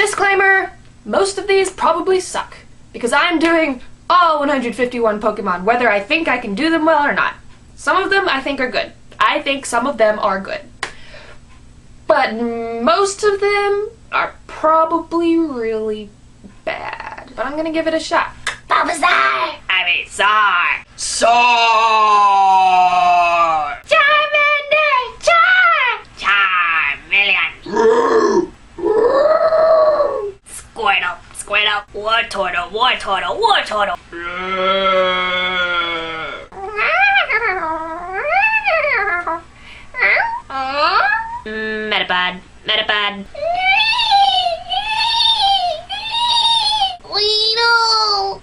Disclaimer, most of these probably suck, because I'm doing all 151 Pokemon, whether I think I can do them well or not. Some of them I think are good. I think some of them are good. But most of them are probably really bad. But I'm gonna give it a shot. Bulbasaur! I mean, Sar! Sar! Charmander! Char! Charmeleon! Squirtle! Squirtle! Wartortle! Wartortle! Wartortle! Metapod! Metapod! Weedle!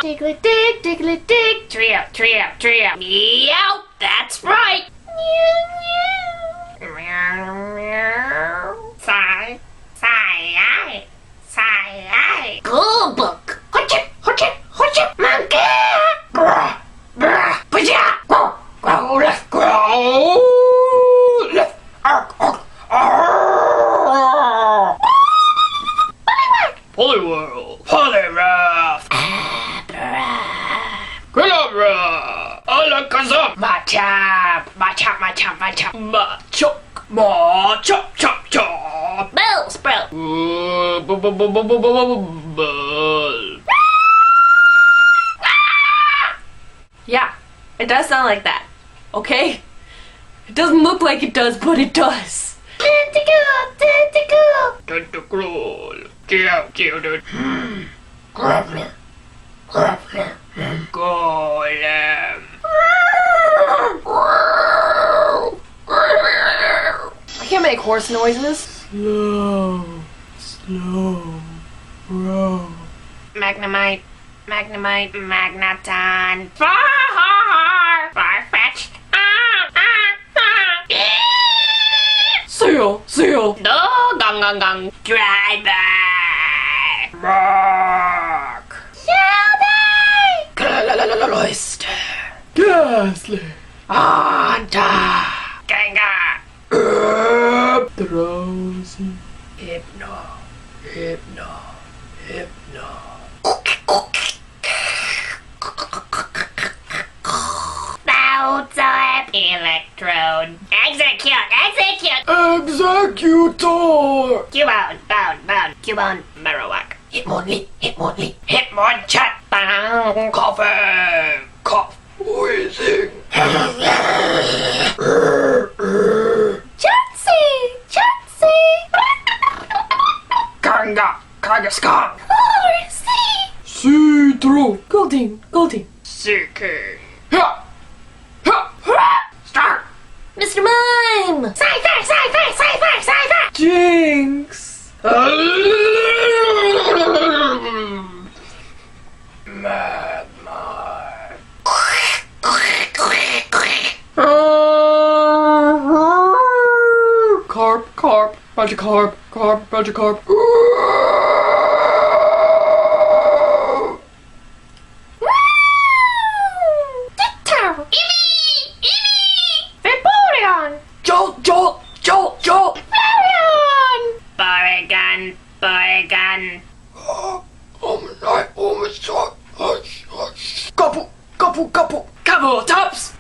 Diggly-dig, diggly-dig, trio, trio, trio. Meow, that's right. Meow, meow, meow. Sigh, sigh, sigh. Go book. Hotchip, hotchip, hotchip. Monkey. Brah, brah, bajah. Go, go, left, go. Left, arc, arc, arc. Poliwhirl, Poliwrath. Glabra! Alakazam! Machop! Machop, machop, machop! Machop! Machop, chop, chop! Bell sprout! Bell! Yeah, it does sound like that. Okay? It doesn't look like it does, but it does. Tentacle! Tentacle! Tentacle! Children! Grappler! Grappler! Golem! I can't make horse noises. Slow, slow, bro. Magnemite, Magnemite, Magneton. Far-fetched. Seal, seal. No, gung, gung, gung. Driver. Mark. Loister. Ghastly. Anta. Gengar. Drowsy. Hypno. Hypno. Hypno. Bowser. Electrode. Execute. Execute. Executor. Cubone. Bound. Bound. Cubone. Marowak. Hitmonlee. Hitmonlee. Hitmonchan. Bang. Coughing. Cough. Wheezing. Chansey. Chansey. Kanga. Kangaskhan. Horsey. See-through. Goldeen. Goldeen. Seeking. Ha. Ha. Ha. Start. Mr. Mime. Sci-fi. Sci-fi. Sci-fi. Sci-fi. Jinx. Magmar. Carp, carp, bunch of carp, carp, bunch of carp. Tick-tow. Couple tops.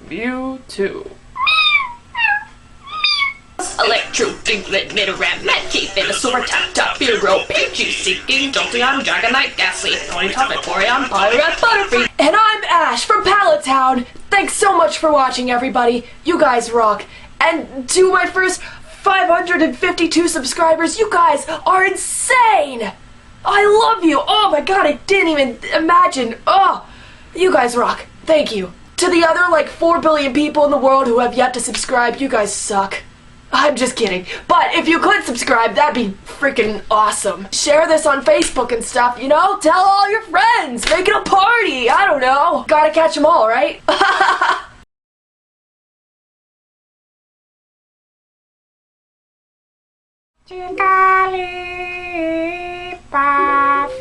You too. Electro, Diglett, Nidoran, Medkey, Venusaur, Tap, Bureau, Pikachu, Seeking, Jolteon, Dragonite, Ghastly, Ponyta, Vaporeon, Poliwrath, Butterfree. And I'm Ash from Palatown. Thanks so much for watching, everybody. You guys rock. And to my first 552 subscribers, you guys are insane. I love you. Oh my god, I didn't even imagine. Oh, you guys rock. Thank you. To the other, like, 4 billion people in the world who have yet to subscribe, you guys suck. I'm just kidding. But if you could subscribe, that'd be freaking awesome. Share this on Facebook and stuff, you know? Tell all your friends. Make it a party. I don't know. Gotta catch them all, right? Jigglypuff.